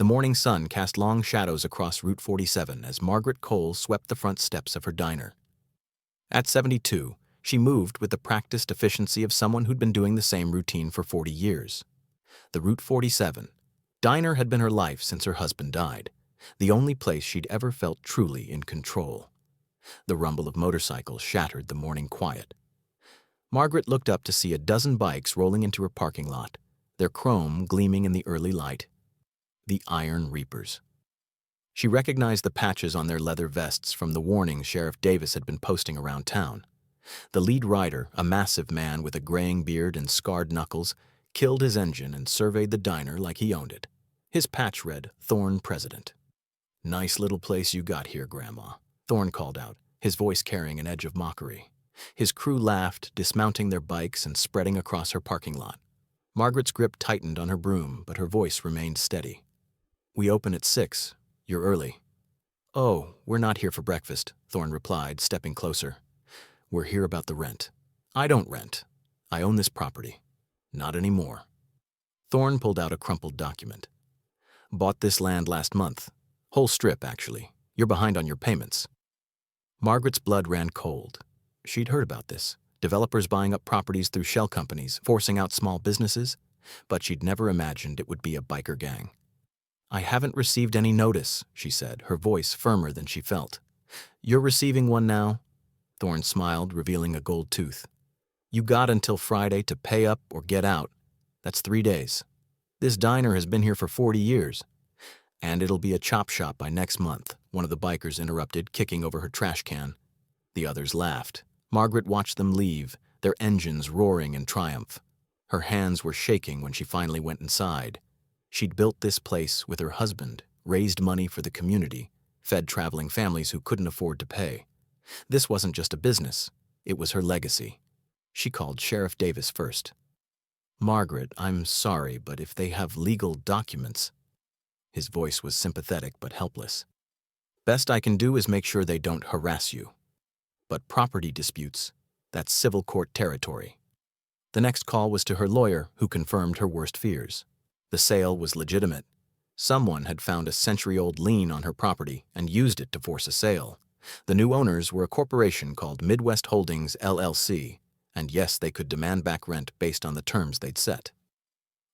The morning sun cast long shadows across Route 47 as Margaret Cole swept the front steps of her diner. At 72, she moved with the practiced efficiency of someone who'd been doing the same routine for 40 years. The Route 47 diner had been her life since her husband died, the only place she'd ever felt truly in control. The rumble of motorcycles shattered the morning quiet. Margaret looked up to see a dozen bikes rolling into her parking lot, their chrome gleaming in the early light. The Iron Reapers. She recognized the patches on their leather vests from the warnings Sheriff Davis had been posting around town. The lead rider, a massive man with a graying beard and scarred knuckles, killed his engine and surveyed the diner like he owned it. His patch read, Thorne President. "Nice little place you got here, Grandma," Thorne called out, his voice carrying an edge of mockery. His crew laughed, dismounting their bikes and spreading across her parking lot. Margaret's grip tightened on her broom, but her voice remained steady. "We open at 6. You're early." "Oh, we're not here for breakfast," Thorne replied, stepping closer. "We're here about the rent." "I don't rent. I own this property." "Not anymore." Thorne pulled out a crumpled document. "Bought this land last month. Whole strip, actually. You're behind on your payments." Margaret's blood ran cold. She'd heard about this. Developers buying up properties through shell companies, forcing out small businesses. But she'd never imagined it would be a biker gang. "I haven't received any notice," she said, her voice firmer than she felt. "You're receiving one now?" Thorne smiled, revealing a gold tooth. "You got until Friday to pay up or get out. That's 3 days. This diner has been here for 40 years. And it'll be a chop shop by next month," one of the bikers interrupted, kicking over her trash can. The others laughed. Margaret watched them leave, their engines roaring in triumph. Her hands were shaking when she finally went inside. She'd built this place with her husband, raised money for the community, fed traveling families who couldn't afford to pay. This wasn't just a business, it was her legacy. She called Sheriff Davis first. "Margaret, I'm sorry, but if they have legal documents..." His voice was sympathetic but helpless. "Best I can do is make sure they don't harass you. But property disputes, that's civil court territory." The next call was to her lawyer, who confirmed her worst fears. The sale was legitimate. Someone had found a century-old lien on her property and used it to force a sale. The new owners were a corporation called Midwest Holdings, LLC, and yes, they could demand back rent based on the terms they'd set.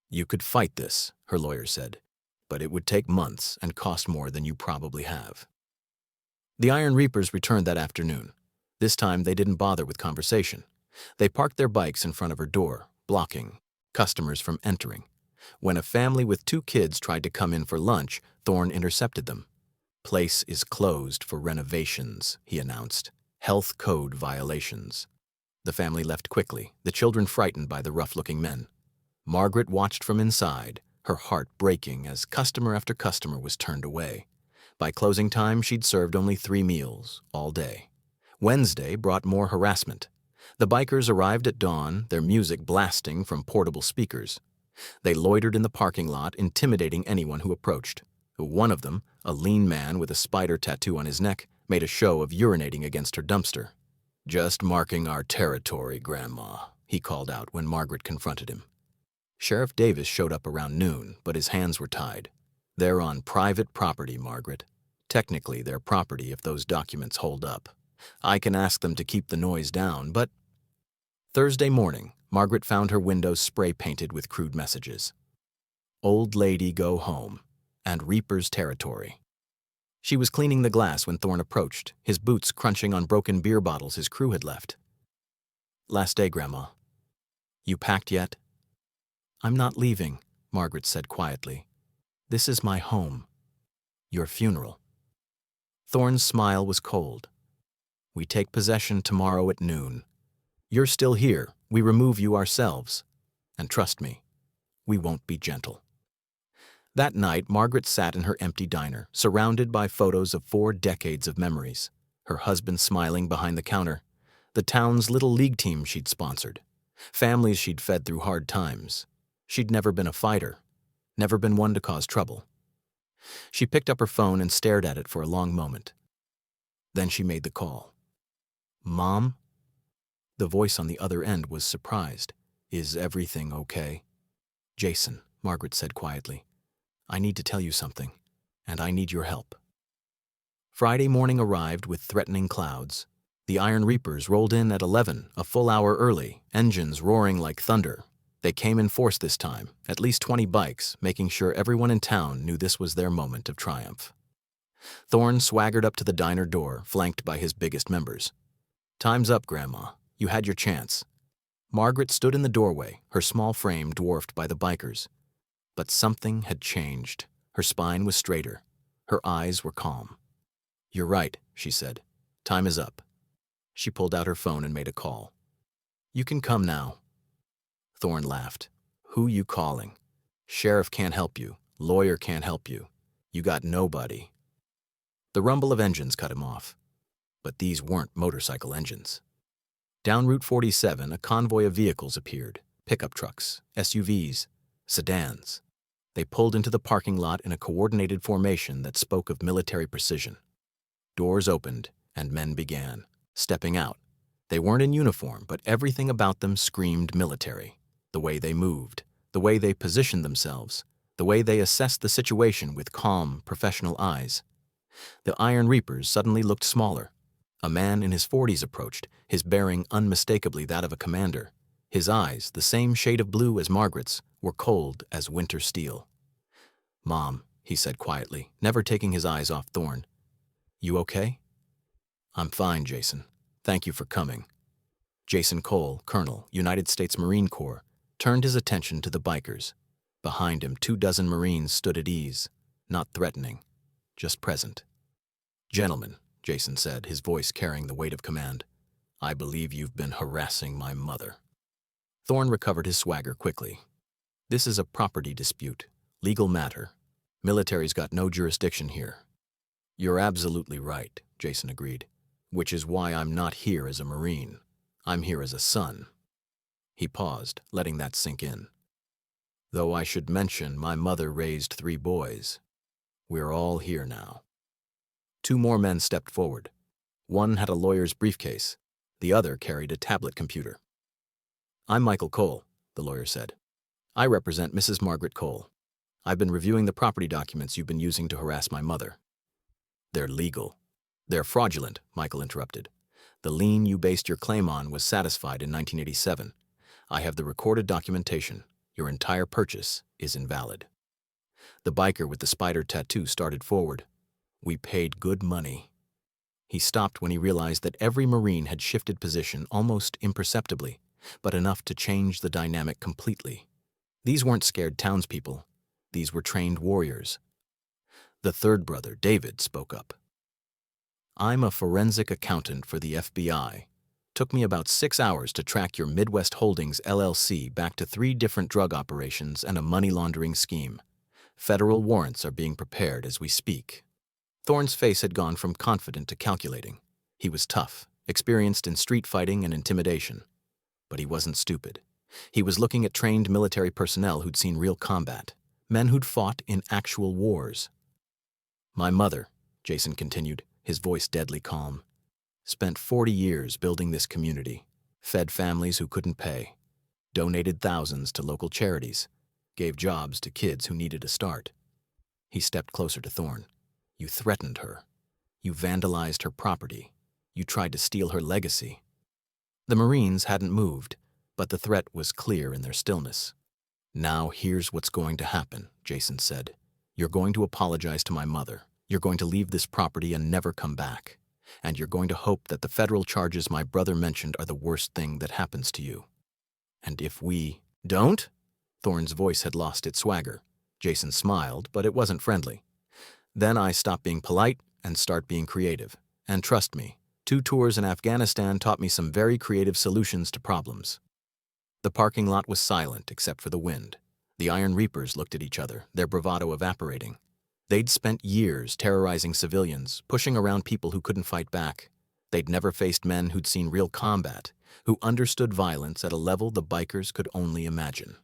"You could fight this," her lawyer said, "but it would take months and cost more than you probably have." The Iron Reapers returned that afternoon. This time they didn't bother with conversation. They parked their bikes in front of her door, blocking customers from entering. When a family with 2 kids tried to come in for lunch, Thorne intercepted them. "Place is closed for renovations," he announced. "Health code violations." The family left quickly, the children frightened by the rough-looking men. Margaret watched from inside, her heart breaking as customer after customer was turned away. By closing time, she'd served only 3 meals, all day. Wednesday brought more harassment. The bikers arrived at dawn, their music blasting from portable speakers. They loitered in the parking lot, intimidating anyone who approached. One of them, a lean man with a spider tattoo on his neck, made a show of urinating against her dumpster. "Just marking our territory, Grandma," he called out when Margaret confronted him. Sheriff Davis showed up around noon, but his hands were tied. "They're on private property, Margaret. Technically, they're property if those documents hold up. I can ask them to keep the noise down, but..." Thursday morning, Margaret found her windows spray-painted with crude messages. "Old lady go home," and "Reaper's territory." She was cleaning the glass when Thorne approached, his boots crunching on broken beer bottles his crew had left. "Last day, Grandma." "You packed yet?" "I'm not leaving," Margaret said quietly. "This is my home. Your funeral." Thorne's smile was cold. "We take possession tomorrow at noon. You're still here, we remove you ourselves. And trust me, we won't be gentle." That night, Margaret sat in her empty diner, surrounded by photos of 4 decades of memories. Her husband smiling behind the counter, the town's little league team she'd sponsored, families she'd fed through hard times. She'd never been a fighter, never been one to cause trouble. She picked up her phone and stared at it for a long moment. Then she made the call. "Mom?" The voice on the other end was surprised. "Is everything okay?" "Jason," Margaret said quietly. I need to tell you something, and I need your help." Friday morning arrived with threatening clouds. The Iron Reapers rolled in at 11, a full hour early, engines roaring like thunder. They came in force this time, at least 20 bikes, making sure everyone in town knew this was their moment of triumph. Thorne swaggered up to the diner door, flanked by his biggest members. "Time's up, Grandma. You had your chance." Margaret stood in the doorway, her small frame dwarfed by the bikers. But something had changed. Her spine was straighter. Her eyes were calm. "You're right," she said. "Time is up." She pulled out her phone and made a call. "You can come now." Thorne laughed. "Who you calling? Sheriff can't help you. Lawyer can't help you. You got nobody." The rumble of engines cut him off. But these weren't motorcycle engines. Down Route 47, a convoy of vehicles appeared. Pickup trucks, SUVs, sedans. They pulled into the parking lot in a coordinated formation that spoke of military precision. Doors opened, and men began, stepping out. They weren't in uniform, but everything about them screamed military. The way they moved, the way they positioned themselves, the way they assessed the situation with calm, professional eyes. The Iron Reapers suddenly looked smaller. A man in his 40s approached, his bearing unmistakably that of a commander. His eyes, the same shade of blue as Margaret's, were cold as winter steel. "Mom," he said quietly, never taking his eyes off Thorne. "You okay?" "I'm fine, Jason. Thank you for coming." Jason Cole, Colonel, United States Marine Corps, turned his attention to the bikers. Behind him, 24 Marines stood at ease, not threatening, just present. "Gentlemen," Jason said, his voice carrying the weight of command, "I believe you've been harassing my mother." Thorne recovered his swagger quickly. "This is a property dispute, legal matter. Military's got no jurisdiction here." "You're absolutely right," Jason agreed, "which is why I'm not here as a Marine. I'm here as a son." He paused, letting that sink in. "Though I should mention my mother raised 3 boys. We're all here now." 2 more men stepped forward. One had a lawyer's briefcase. The other carried a tablet computer. "I'm Michael Cole," the lawyer said. "I represent Mrs. Margaret Cole. I've been reviewing the property documents you've been using to harass my mother." "They're legal." "They're fraudulent," Michael interrupted. "The lien you based your claim on was satisfied in 1987. I have the recorded documentation. Your entire purchase is invalid." The biker with the spider tattoo started forward. "We paid good money." He stopped when he realized that every Marine had shifted position almost imperceptibly, but enough to change the dynamic completely. These weren't scared townspeople. These were trained warriors. The third brother, David, spoke up. "I'm a forensic accountant for the FBI. Took me about 6 hours to track your Midwest Holdings LLC back to 3 different drug operations and a money laundering scheme. Federal warrants are being prepared as we speak." Thorne's face had gone from confident to calculating. He was tough, experienced in street fighting and intimidation. But he wasn't stupid. He was looking at trained military personnel who'd seen real combat, men who'd fought in actual wars. "My mother," Jason continued, his voice deadly calm, "spent 40 years building this community, fed families who couldn't pay, donated thousands to local charities, gave jobs to kids who needed a start." He stepped closer to Thorne. "You threatened her. You vandalized her property. You tried to steal her legacy." The Marines hadn't moved, but the threat was clear in their stillness. "Now here's what's going to happen," Jason said. "You're going to apologize to my mother. You're going to leave this property and never come back. And you're going to hope that the federal charges my brother mentioned are the worst thing that happens to you. And if we don't?" Thorne's voice had lost its swagger. Jason smiled, but it wasn't friendly. "Then I stop being polite and start being creative. And trust me, 2 tours in Afghanistan taught me some very creative solutions to problems." The parking lot was silent except for the wind. The Iron Reapers looked at each other, their bravado evaporating. They'd spent years terrorizing civilians, pushing around people who couldn't fight back. They'd never faced men who'd seen real combat, who understood violence at a level the bikers could only imagine.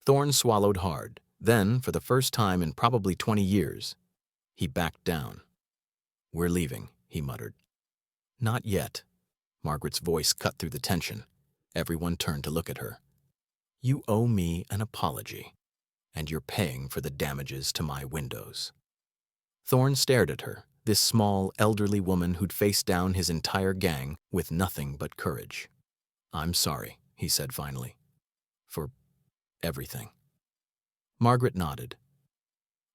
Thorne swallowed hard. Then, for the first time in probably 20 years, he backed down. "We're leaving," he muttered. "Not yet." Margaret's voice cut through the tension. Everyone turned to look at her. "You owe me an apology." and you're paying for the damages to my windows." Thorne stared at her, this small, elderly woman who'd faced down his entire gang with nothing but courage. "I'm sorry," he said finally. "For everything." Margaret nodded.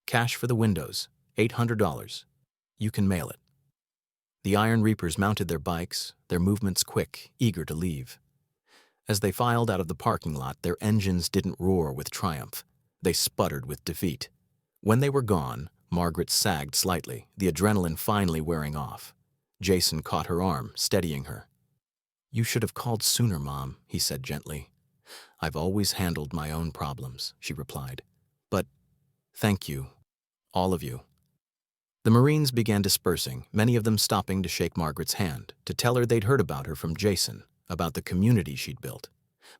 "Cash for the windows, $800. You can mail it." The Iron Reapers mounted their bikes, their movements quick, eager to leave. As they filed out of the parking lot, their engines didn't roar with triumph. They sputtered with defeat. When they were gone, Margaret sagged slightly, the adrenaline finally wearing off. Jason caught her arm, steadying her. "You should have called sooner, Mom," he said gently. "I've always handled my own problems," she replied. "But thank you, all of you." The Marines began dispersing, many of them stopping to shake Margaret's hand, to tell her they'd heard about her from Jason, about the community she'd built.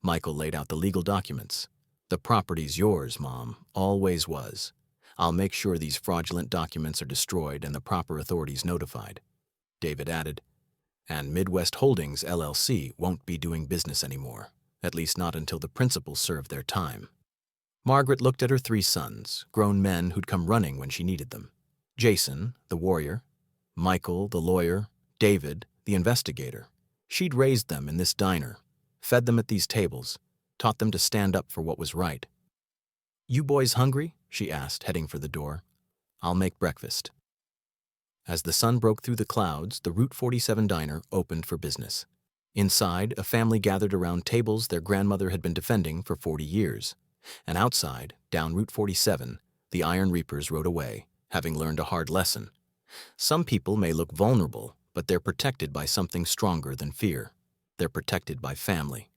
Michael laid out the legal documents. "The property's yours, Mom, always was. I'll make sure these fraudulent documents are destroyed and the proper authorities notified." David added, "And Midwest Holdings, LLC, won't be doing business anymore, at least not until the principals serve their time." Margaret looked at her 3 sons, grown men who'd come running when she needed them. Jason, the warrior, Michael, the lawyer, David, the investigator. She'd raised them in this diner, fed them at these tables, taught them to stand up for what was right. "You boys hungry?" she asked, heading for the door. "I'll make breakfast." As the sun broke through the clouds, the Route 47 diner opened for business. Inside, a family gathered around tables their grandmother had been defending for 40 years. And outside, down Route 47, the Iron Reapers rode away, having learned a hard lesson. Some people may look vulnerable, but they're protected by something stronger than fear. They're protected by family.